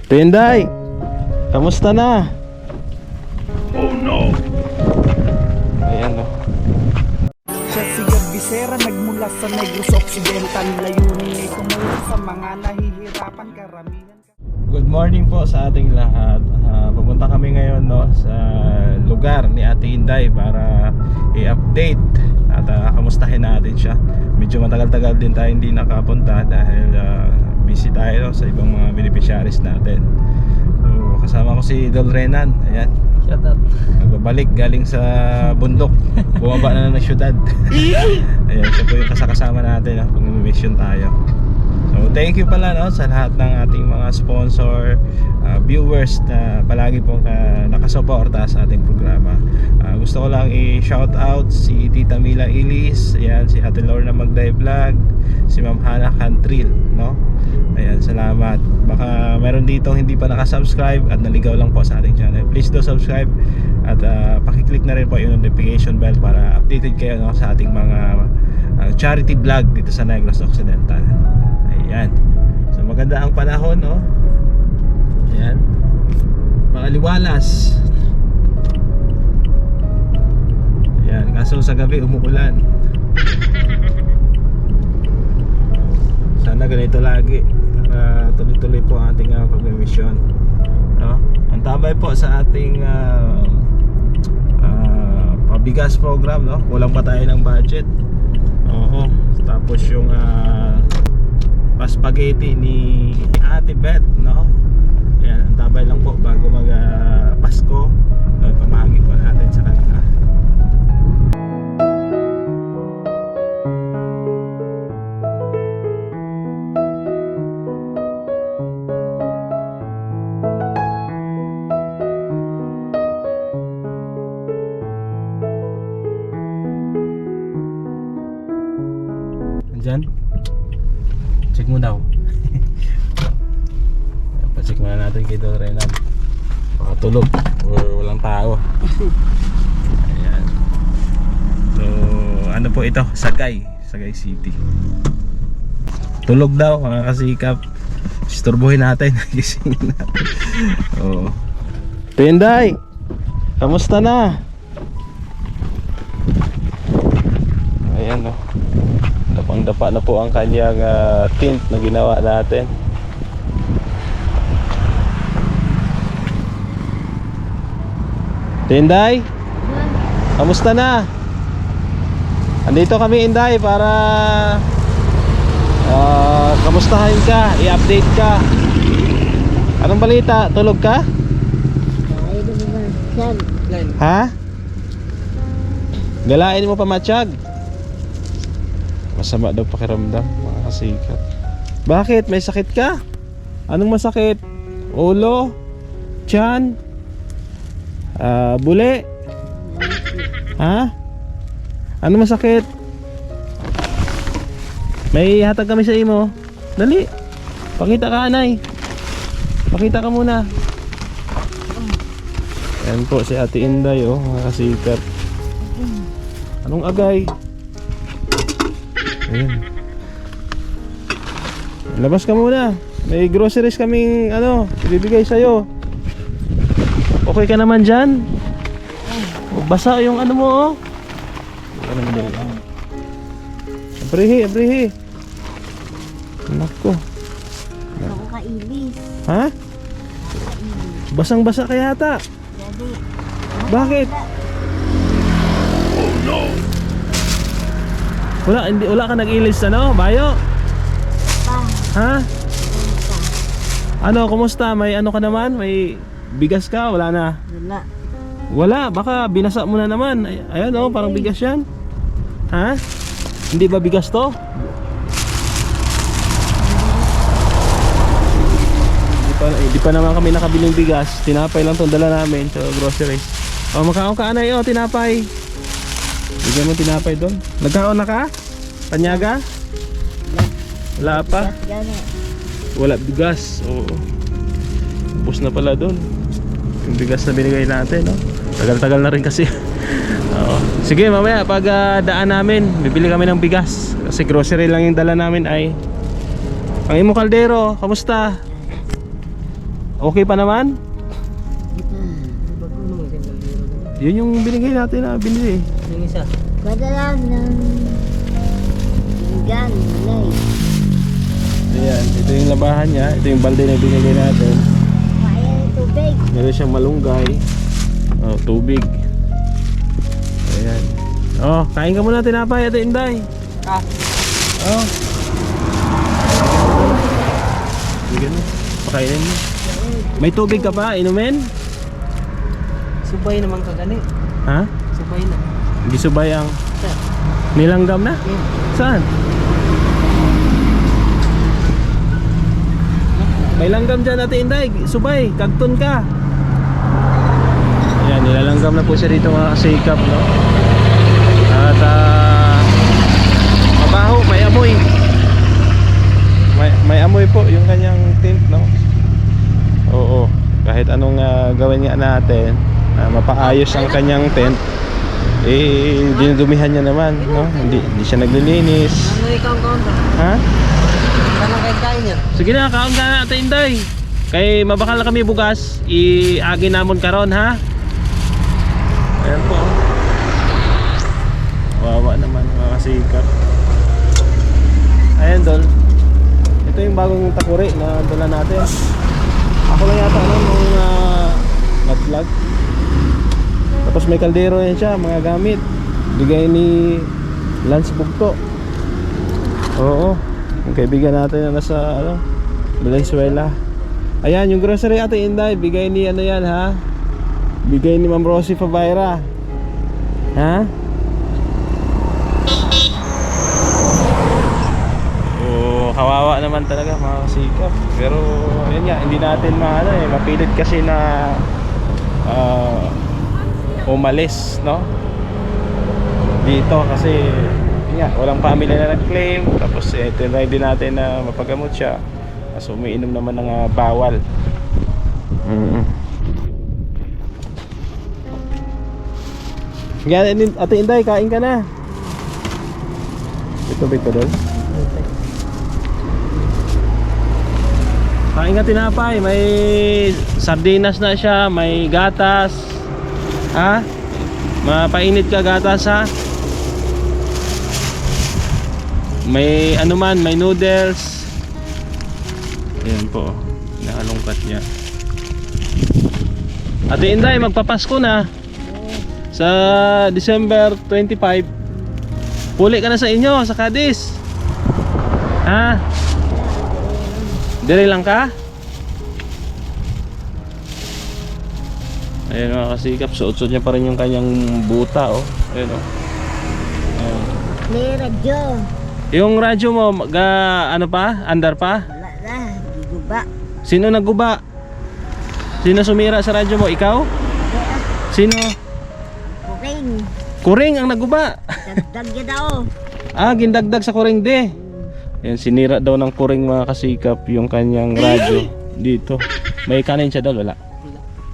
Tinday, kamusta na? Oh no! Ayan o. Siya si Gabisera, nagmula sa Negros Occidental. Layunin ay tumulong sa mga nahihirapan karamihan. Good morning po sa ating lahat. Pupunta kami ngayon sa lugar ni Ate Inday para i-update at kamustahin natin siya. Medyo matagal-tagal din tayo hindi nakapunta dahil busy tayo sa ibang mga beneficiaries natin. So, kasama ko si Idol Renan. Ayan. Shut up. Nagbabalik galing sa bundok. Bumaba na ng syudad. Ayan, siya po yung kasama natin pag mission tayo. So thank you pala sa lahat ng ating mga sponsor, viewers na palagi pong nakasuporta sa ating programa. Gusto ko lang i-shout out si Tita Mila Ilis, ayan, si Ate Lorna Magday Vlog, si Ma'am Hana Cantril, ayan, salamat. Baka meron dito hindi pa nakasubscribe at naligaw lang po sa ating channel. Please do subscribe at pakiclick na rin po yung notification bell para updated kayo sa ating mga charity vlog dito sa Negros Occidental. Ayan. So maganda ang panahon, Ayan. Makaliwalas. Ayan, kaso sa gabi umuulan. Sana ganito lagi para tuloy-tuloy po ang ating pag-mission, Ang tabay po sa ating pabigas program, Kulang pa tayo ng budget. Tapos yung spaghetti ni Ate Beth, Ayan, ang tabay lang po bago mag Pasko. Pamahagi po natin sa kanila. Andyan? Check mo daw. Pa-check muna natin kay Idol Renan. Baka tulog or walang tao. Ayan. So ano po ito? Sagay City. Tulog daw mga kasikap. Istorbohin natin. Gisingin natin. Oo. Tinday, kamusta na? Ayan Dapang-dapa na po ang kanyang tint na ginawa natin. Tinday, kamusta na? Andito kami, Inday, para kamustahin ka, i-update ka. Anong balita? Tulog ka? Ha? Galain mo pa matiyag? Masama daw pakiramdam, mga kasikat. Bakit? May sakit ka? Anong masakit? Ulo? Tiyan? Bule? Ha? Ano masakit? May hatag kami sa imo. Dali. Pakita ka, anay. Pakita ka muna. Ayan po si Ate Inday, mga kasikat. Anong agay? Ayan. Labas ka muna. May groceries kaming ibibigay sa'yo. Okay ka naman dyan? Basa yung mo, Ano naman dito? Abrihi. Nako. Ako kailis. Ha? Basang-basa kaya ata. Jadi, Bakit? Oh no! Wala ka nag-ilis Bayo? pa. Ha? Ano ka? Kumusta? May ka naman? May bigas ka? Wala na? Wala. Wala, baka binasa mo na naman. Ayan parang bigas yan. Ha? Hindi ba bigas to? Hindi pa naman kami nakabiling bigas. Tinapay lang itong dala namin sa grocery. Makaon ka, anay, tinapay. Bigyan mo tinapay doon. Nagkaon na ka? Panyaga? Wala pa? Gani. Wala bigas. Oo. Ubus na pala doon yung bigas na binigay natin, Tagal-tagal na rin kasi. Sige, mamaya pag daan namin, bibili kami ng bigas. Kasi grocery lang yung dala namin ay. Ang imo kaldero, kamusta? Okay pa naman? Yun yung binigay natin na binili. Yung isa. Padala ng pinggan, malay. Ayan, ito yung labahan niya. Ito yung balde na binigay natin. Kaya ng tubig. Meron siyang malunggay. Oh, tubig. Ayan. Oh, kain ka muna tinapay, Ate Inday. Oh. Bigyan mo. Pakainin mo. May tubig ka pa, inumin? Subay naman ka gani. Ha? Subay na. Hindi subay ang nilanggam na? Saan? May langgam dyan, Ate Inday. Subay, kagton ka. Ayan, nilalanggam na po siya dito mga kasikap, no? At mabaho, may amoy. May amoy po yung kanyang tint, no? Oo, kahit anong gawin nga natin, mapaayos ang kanyang tent, eh dinudumihan niya naman, no? Hindi siya naglilinis. Ano ikaw ang kaunta? Ha? Ano kay kain yan? Sige na, kaon ka na, Ate Inday. Kay mabakal na kami bugas, iagi namon karon, ha? Ayan po. Wawa naman mga kasikap. Ayan, Dol. Ito yung bagong takuri na dala natin. Ako lang yata nung nag-vlog. Tapos may kaldero yan siya, mga gamit. Bigay ni Lance Bugto. Oo. Yung kaibigan natin na nasa Valenzuela. Ayan, yung grocery, Ate Inday. Bigay ni ano yan, ha? Bigay ni Ma'am Rosie Fabaira. Ha? Kawawa naman talaga mga kasikap. Pero yun nga, hindi natin mapilit kasi na umalis, no? Dito kasi yun nga, walang family na nag-claim. Tapos tinry din natin na mapagamot siya. So umiinom naman ng bawal. Yan, Ate Inday, kain ka na. Ito ba ito doon? Kain ka tinapay, may sardinas na siya, may gatas. Ha? Mapainit ka gatas, ha? May ano man, may noodles. Ayan po, nakalungkat niya. Ate Inday, magpapasko na. Sa December 25. Puli ka na sa inyo, sa Cadiz. Ha? Dire lang ka? Ayun mga kasikap, suot-suot niya pa rin yung kanyang buta, oh. Ayun, oh. Ayun. May radyo. Yung radyo mo, ano pa? Andar pa? Wala na, giguba. Sino nagguba? Sino sumira sa radyo mo? Ikaw? Sino? Kuring. Kuring ang nagguba. Dagdag yun daw. Gindagdag sa kuring de. Yan, sinira daw ng kuring mga kasikap yung kanyang radyo dito. May kanin siya daw, wala?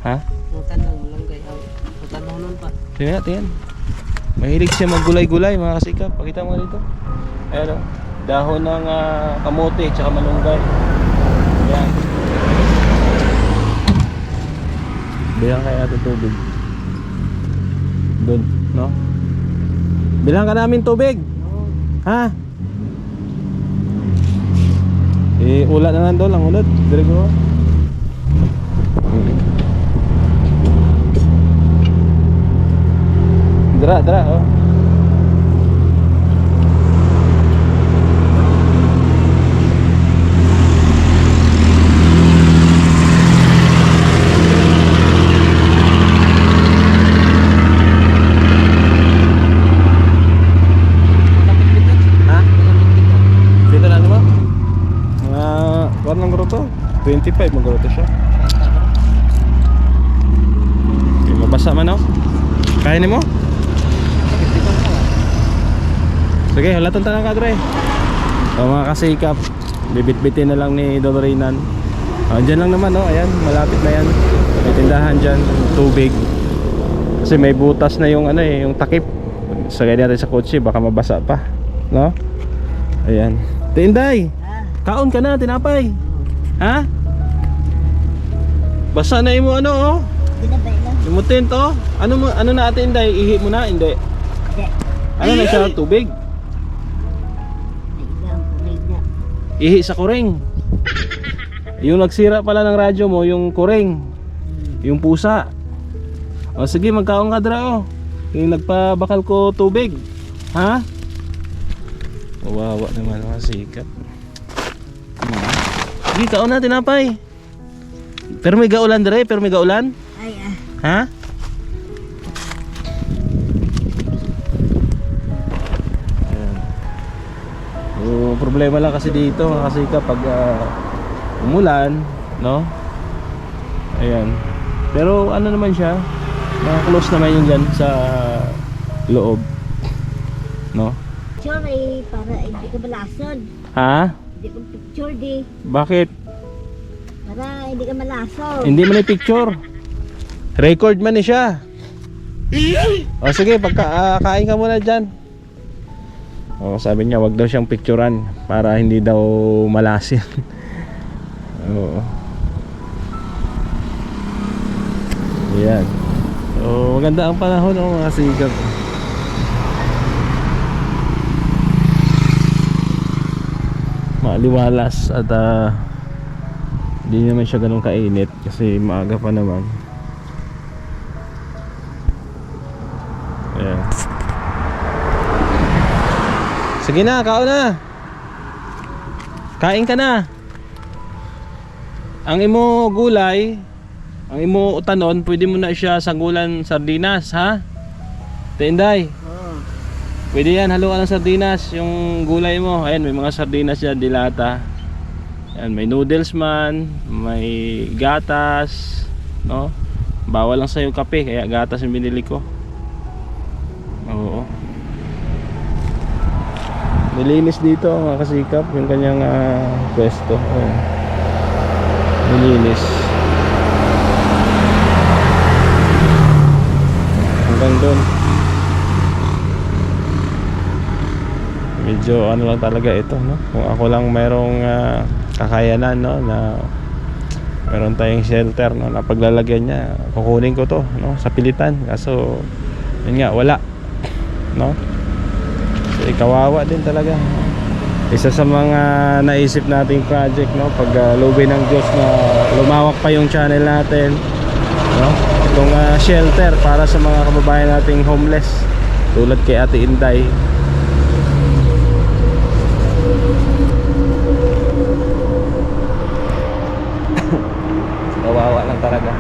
Ha? Mutan lang, malunggay. Mutan mo nun pa. Tingnan natin. Mahilig siya maggulay-gulay mga kasikap. Pakita mo dito. Ayan o. Dahon ng kamote tsaka malunggay. Yan. Bilang kaya natin tubig. Doon, no? Bilang ka namin tubig. Ha? Ulat na lang doon, ang ulat. Dire ko. Dra, oh. Ha? Dito lang mo? Kuwan ng gruto? 25 mag-gruto siya. Okay, mabasa man, oh. Kainin mo? Sige, halatan tanang kadre. Mga kasikap, bibit-bitin na lang ni Dolorinan. Diyan lang naman, oh. Ayan, malapit na yan. May tindahan dyan, tubig. Kasi may butas na yung yung takip. Sagay natin sa kotse, baka mabasa pa, no? Ayan. Tinday, kaon ka na, tinapay. Ha? Basa na imo ano oh. Ginabay lang. Imutin to. Ano natin Inday? Ihi mo na, hindi. Hindi. Ano na siya? Tubig? May ilang kurig na. Ihi sa kuring. Yung nagsira pala ng radyo mo, yung kuring. Yung pusa. O sige, magkaon ka dra oh. Yung nagpabakal ko tubig. Ha? Wawa naman mga sikat. Sige, kaon na tinapay. Pero may gaulan dre, pero may gaulan. Ay Ha? Ayan. So, problema lang kasi dito kasi kapag umulan, no? Ayan. Pero ano naman siya, close naman yung dyan sa loob, no? picture ay para hindi ka malason. Ha? Hindi ko picture di. Bakit? Para hindi ka malason. Hindi man yung picture. Record man eh siya. O sige, kain ka muna dyan. O sabi niya wag daw siyang picturean para hindi daw malasin. Oo. Ayan. So maganda ang panahon mga sikat. Maliwalas at hindi naman siya ganun kainit kasi maaga pa naman. Ayan. Sige na, kaon na. Kain ka na. Ang imo gulay, ang imo utanon, pwede mo na siya sagulan sardinas, ha? Tinday. Oo. Pwede yan, haluan ng sardinas yung gulay mo. Ayan, may mga sardinas dyan, dilata. Ayan, may noodles man, may gatas, no? Bawal lang sa'yo kape, kaya gatas yung binili ko. Oo. Nilinis dito mga kasikap yung kanyang pwesto. Ayan. Nilinis. Hanggang doon. Medyo ano lang talaga ito, no? Kung ako lang mayroong kakayanan, no, na meron tayong shelter, no, na paglalagyan niya, kukunin ko to, no, sa pilitan. Kaso yun nga, wala, no? So kawawa din talaga. Isa sa mga naisip nating project, no, pag lubin ng Diyos na lumawak pa yung channel natin, no, itong shelter para sa mga kababayan nating homeless tulad kay Ate Inday. Kawawa lang talaga.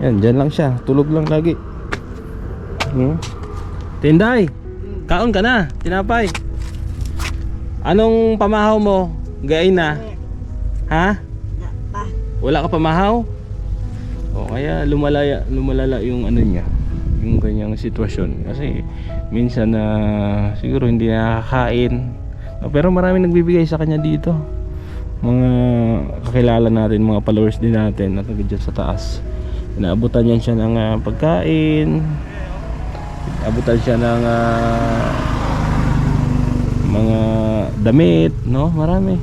Yan, dyan lang siya. Tulog lang lagi. Tinday, kaon ka na. Tinapay. Anong pamahaw mo? Gain na? Ha? Pa. Wala ka pamahaw? O kaya lumalala yung ano niya, yung kanyang sitwasyon. Kasi minsan na siguro hindi nakakain. Pero maraming nagbibigay sa kanya dito. Mga kakilala natin, mga followers din natin at nandiyan sa taas. Inaabutan yan siya ng pagkain. Inaabutan siya ng mga damit, no? Marami.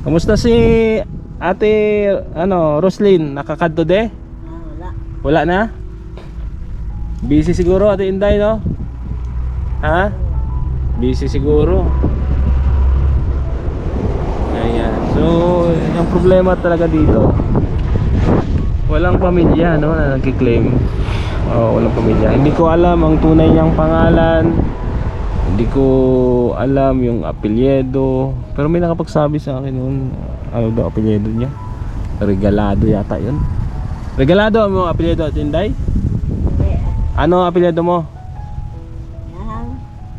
Kamusta si Ate Roslyn? Nakakadto de? Wala. Wala na? Busy siguro Ate Inday, no? Ha? Busy siguro. Ayan. So, yung problema talaga dito, walang pamilya, no, na nagki-claim. Walang pamilya. Hindi ko alam ang tunay niyang pangalan. Hindi ko alam yung apelyido. Pero may nakapagsabi sa akin noon, ano daw apelyido niya? Regalado yata yun. Regalado mo apelyido at Inday? Ano apelyido mo? Yan.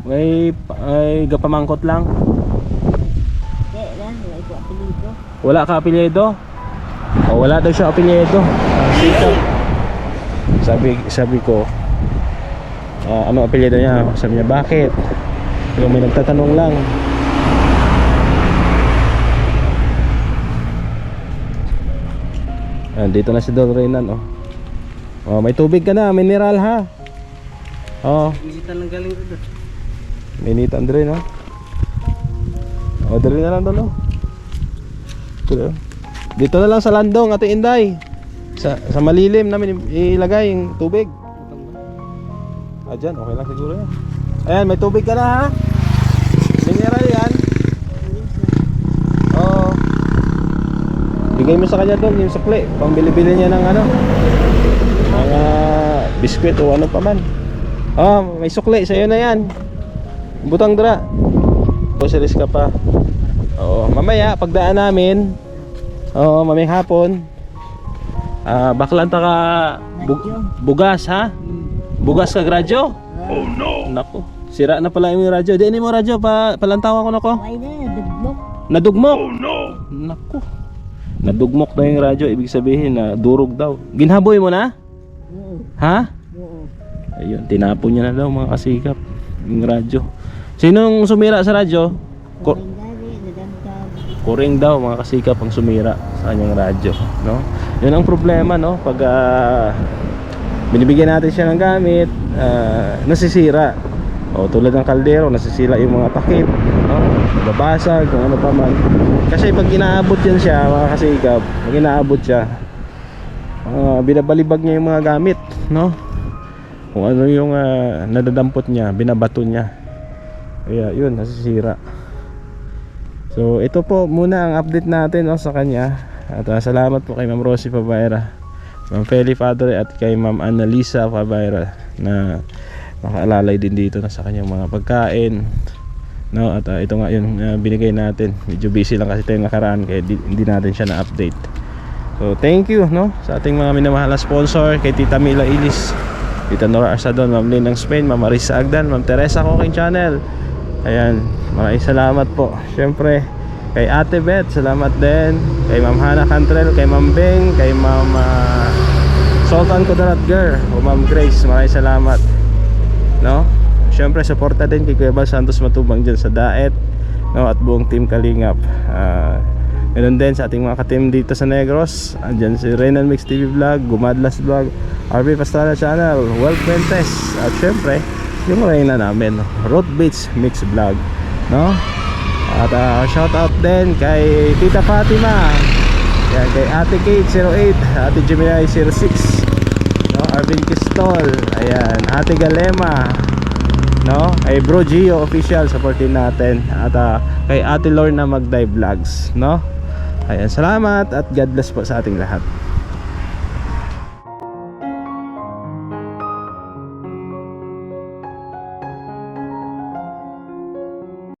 May gapamangkot lang. Wala ko apelido. Wala ka apelyido? O wala daw siya apelyido. Sabi ko, ano apelyido niya? Sabi niya, bakit? Pero may nagtatanong lang. Ayan, dito na si Don Reynan, oh. Oh, may tubig ka na, mineral ha. Oh, Bisita lang galing ko doon. minute Andre, no? Oh, dali na lang doon, oh. Dito na lang sa landong, Ate Inday. Sa malilim namin ilagay yung tubig. Dyan, okay lang siguro yan. Ayan, may tubig ka na ha. Mineral yan. Oo. Bigay mo sa kanya doon yung sukli. Pambili-bili niya ng ano, mga biskwit o ano pa man. Oh, may sukli, sa'yo na yan. Butang dra. Groceries ka pa. Oo, mamaya pagdaan namin. Oo, mamayang hapon. Baklanta ka bugas ha? Bugas ka radyo? Oh no! Nako, sira na pala yung radyo. Di mo radyo palantawa ko nako. Ay na, dugmok. Nadugmok. Oh no! Nako. Nadugmok na yung radyo, ibig sabihin na durog daw. Ginhaboy mo na? Oo. Ha? Oo. Ayun, tinapon niya na daw mga kasikap yung radyo. Sinong sumira sa radyo? Kamay dali, nadamdam. Kuring daw mga kasikap ang sumira sa kanyang radyo, no? Yun ang problema, no? Pag binibigyan natin siya ng gamit, nasisira. O tulad ng kaldero, nasisira yung mga takip, no? Babasag, kung ano pa man. Kasi pag inaabot yan siya, mga kasikap, pag inaabot siya, binabalibag niya yung mga gamit, no? Kung ano yung nadadampot niya, binabato niya. Kaya yun, nasisira. So ito po muna ang update natin, no, sa kanya. At salamat po kay Ma'am Rosie Pabayra, Ma'am Feli Padre at kay Ma'am Annalisa Pabayra na makaalalay din dito na sa kanyang mga pagkain, no? At ito nga yun, binigay natin. Medyo busy lang kasi tayo nakaraan kaya hindi natin siya na-update. So thank you, no, sa ating mga minamahal na sponsor, kay Tita Mila Ilis, Tita Nora Arsadon, Ma'am Lynn ng Spain, Ma'am Marisa Agdan, Ma'am Teresa Cooking Channel. Ayan, maraming salamat po. Siyempre kay Ate Beth, salamat din. Kay Ma'am Hana Cantrell, kay Ma'am Beng, kay Ma'am Sultan Kudarat Girl, o Ma'am Grace, maraming salamat, no? Siyempre suporta din kay Kuya Bal Santos Matubang dyan sa Daet, no? At buong team Kalingap. Meron din sa ating mga ka-team dito sa Negros. Andyan si Renan Mix TV Vlog, Gumadlas Vlog, RB Pastrana Channel, World Princess, at syempre yung reyna namin, Road Beach Mix Vlog, no? At shout out din kay Tita Fatima, yan, kay Ate Kate 08, Ate Gemini 06, no? Arvin Kistol, ayan, Ate Galema, no? Kay Bro Gio Official, supportin natin. At kay Ate Lorna Magday Vlogs, no? Ayan, salamat at God bless po sa ating lahat.